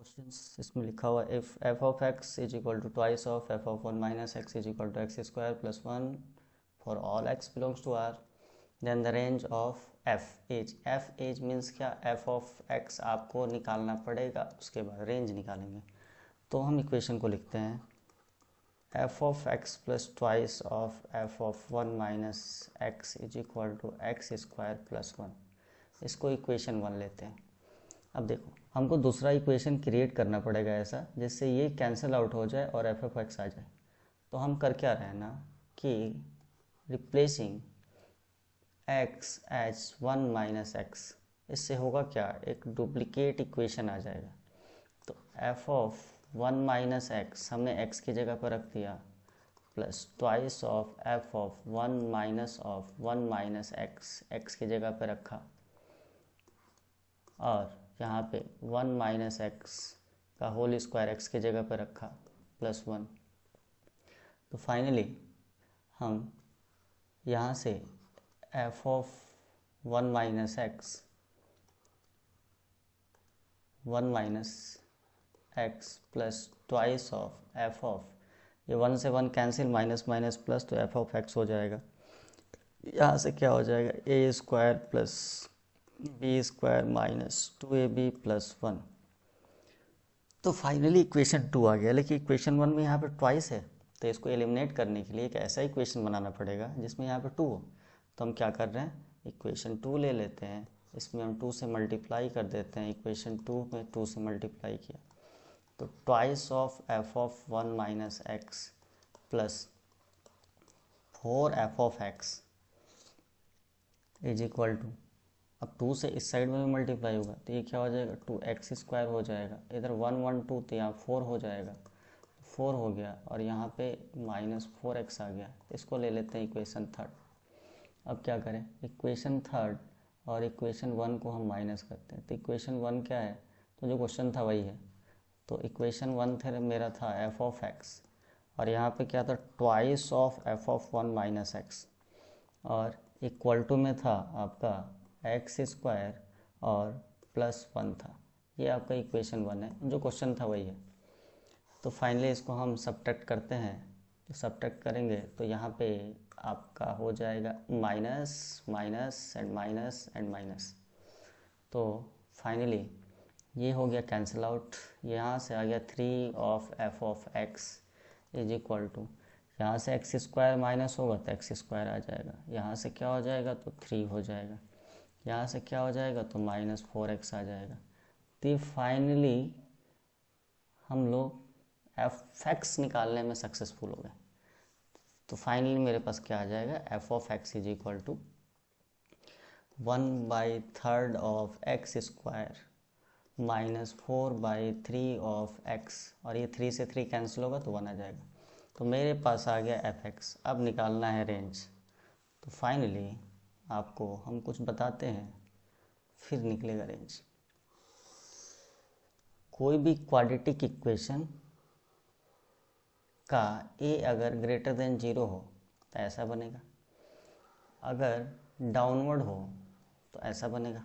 Questions इसमें लिखा हुआ if f of x is equal to twice of F of one minus x is equal to x square plus one for all x belongs to R then the range of f as means क्या, f of x आपको निकालना पड़ेगा, उसके बाद range निकालेंगे। तो हम equation को लिखते हैं f of x plus twice of F of one minus x is equal to x square plus one. इसको इक्वेशन वन लेते हैं। अब देखो, हमको दूसरा इक्वेशन क्रिएट करना पड़ेगा ऐसा जिससे ये कैंसिल आउट हो जाए और एफ ऑफ एक्स आ जाए। तो हम कर क्या रहे हैं ना कि replacing x as one minus x, इससे होगा क्या, एक डुप्लीकेट इक्वेशन आ जाएगा। तो F of one minus x हमने एक्स की जगह पर रख दिया plus twice of F of one minus x, x की जगह पर रखा, और यहाँ पे वन माइनस एक्स का होल स्क्वायर एक्स की जगह पर रखा प्लस वन। तो फाइनली हम यहाँ से F of one minus x plus twice of F of, ये वन से one cancel, minus minus plus, तो एफ ऑफ एक्स हो जाएगा। यहाँ से क्या हो जाएगा, A square plus B square minus two A B plus one. तो फाइनली इक्वेशन टू आ गया, लेकिन इक्वेशन वन में यहाँ पे ट्वाइस है, तो इसको एलिमिनेट करने के लिए एक ऐसा इक्वेशन बनाना पड़ेगा जिसमें यहाँ पे टू हो। तो हम क्या कर रहे हैं, इक्वेशन टू ले लेते हैं, इसमें हम टू से मल्टीप्लाई कर देते हैं। इक्वेशन टू में टू से मल्टीप्लाई किया तो twice of F of one minus x plus four f of x is equal to, अब टू से इस साइड में भी मल्टीप्लाई होगा तो ये क्या हो जाएगा, टू एक्स स्क्वायर हो जाएगा, इधर वन वन टू तो यहाँ फोर हो जाएगा, फोर हो गया, और यहाँ पे माइनस फोर एक्स आ गया। इसको ले लेते हैं इक्वेशन थर्ड। अब क्या करें, इक्वेशन थर्ड और इक्वेशन वन को हम माइनस करते हैं। तो इक्वेशन वन क्या है, तो जो क्वेश्चन था वही है। तो इक्वेशन वन थे मेरा था एफ ऑफ एक्स, और यहाँ पे क्या था, twice of F of one minus x, और इक्वल टू में था आपका एक्स स्क्वायर और प्लस वन था। ये आपका इक्वेशन वन है, जो क्वेश्चन था वही है। तो फाइनली इसको हम सब्ट्रैक्ट करते हैं। तो सब्ट्रैक्ट करेंगे तो यहाँ पे आपका हो जाएगा minus minus and minus and minus. तो फाइनली ये हो गया कैंसिल आउट, यहाँ से आ गया three of F of x is equal to, यहाँ से एक्स स्क्वायर माइनस होगा तो एक्स स्क्वायर आ जाएगा, यहाँ से क्या हो जाएगा तो थ्री हो जाएगा, यहाँ से क्या हो जाएगा तो माइनस फोर एक्स आ जाएगा। तो फाइनली हम लोग एफ एक्स निकालने में सक्सेसफुल हो गए। तो फाइनली मेरे पास क्या आ जाएगा, f of x is equal to one by third of x square minus four by three of x, और ये थ्री से थ्री कैंसिल होगा तो वन आ जाएगा। तो मेरे पास आ गया एफ एक्स। अब निकालना है रेंज। तो फाइनली आपको हम कुछ बताते हैं, फिर निकलेगा रेंज। कोई भी क्वाड्रेटिक इक्वेशन का ए अगर ग्रेटर देन जीरो हो तो ऐसा बनेगा, अगर डाउनवर्ड हो तो ऐसा बनेगा,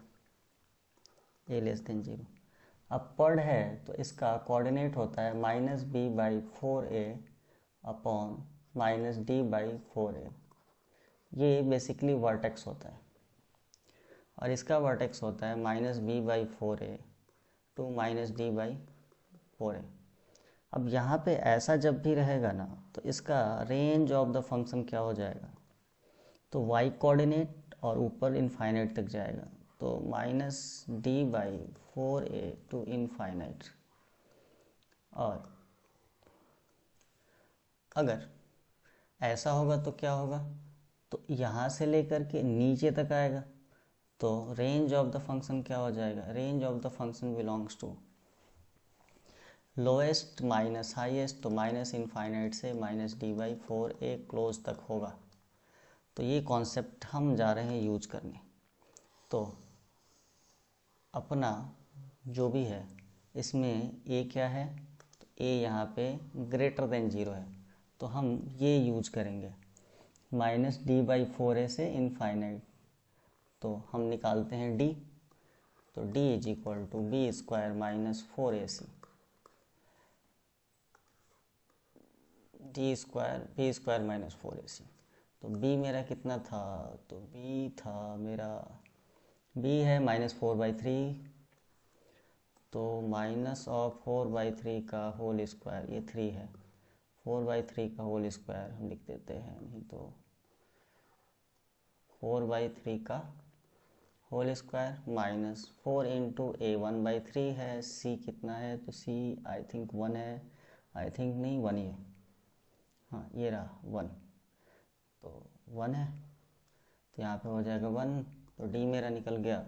A less than zero. Upward है तो इसका कोऑर्डिनेट होता है minus B by four A upon minus D by four A. ये बेसिकली वर्टेक्स होता है, और इसका वर्टेक्स होता है minus B by four A to minus D by four A. अब यहाँ पे ऐसा जब भी रहेगा ना तो इसका रेंज ऑफ द फंक्शन क्या हो जाएगा, तो वाई कोऑर्डिनेट और ऊपर इनफाइनाइट तक जाएगा, तो minus D by four A to infinite. और अगर ऐसा होगा तो क्या होगा, तो यहाँ से लेकर के नीचे तक आएगा, तो रेंज ऑफ द फंक्शन क्या हो जाएगा, range of the function belongs to lowest minus highest, तो माइनस इनफाइनाइट से minus D by four a close तक होगा। तो ये कॉन्सेप्ट हम जा रहे हैं यूज करने। तो अपना जो भी है इसमें ए क्या है, तो ए यहाँ पे ग्रेटर देन जीरो है, तो हम ये यूज करेंगे minus D by four a से इनफाइनाइट। तो हम निकालते हैं डी, तो d is equal to b square minus four a c. D square b square minus 4ac। तो बी मेरा कितना था, तो बी था मेरा, बी है -4/3, तो -4/3 का होल स्क्वायर, ये 3 है, 4/3 का होल स्क्वायर हम लिख देते हैं, नहीं तो 4/3 का होल स्क्वायर -4 इंटू a 1/3 है, c कितना है, तो c आई थिंक 1 है, आई थिंक नहीं 1 ही है, हाँ ये रहा 1, तो 1 है, तो यहाँ पे हो जाएगा 1, तो d मेरा निकल गया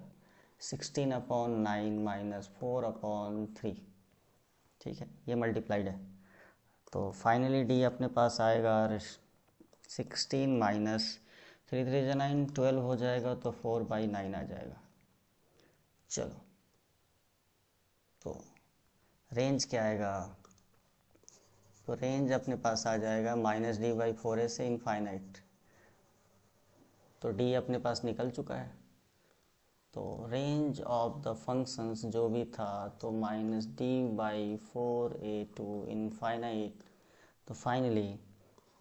16/9 -4/3, ठीक है, ये मल्टीप्लाइड है। तो फाइनली d अपने पास आएगा 16 माइनस 3 3 9, 12 हो जाएगा, तो 4/9 आ जाएगा। चलो, तो रेंज क्या आएगा, तो रेंज अपने पास आ जाएगा -d/4a से इनफाइनाइट, तो d अपने पास निकल चुका है। तो रेंज ऑफ द फंक्शंस जो भी था, तो -d/4a टू इनफाइनाइट, तो finally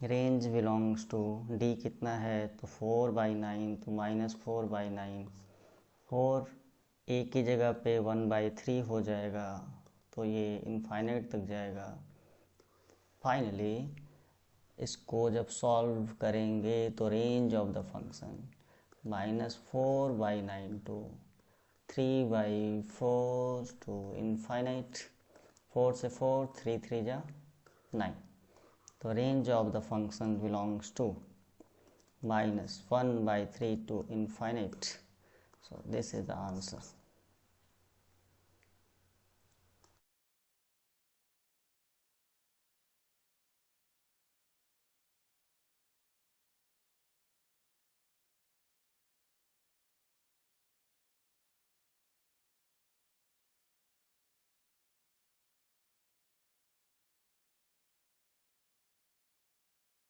range belongs to d कितना है, तो 4/9, तो -4/9, 4 a की जगह पे 1/3 हो जाएगा, तो ये इनफाइनाइट तक जाएगा। फाइनली इसको जब सॉल्व करेंगे तो range of the function -4/9 to 3/4 to infinite, 4 से 4, 3 3 जा 9, तो range of the function belongs to -1/3 to infinite. So this is the answer.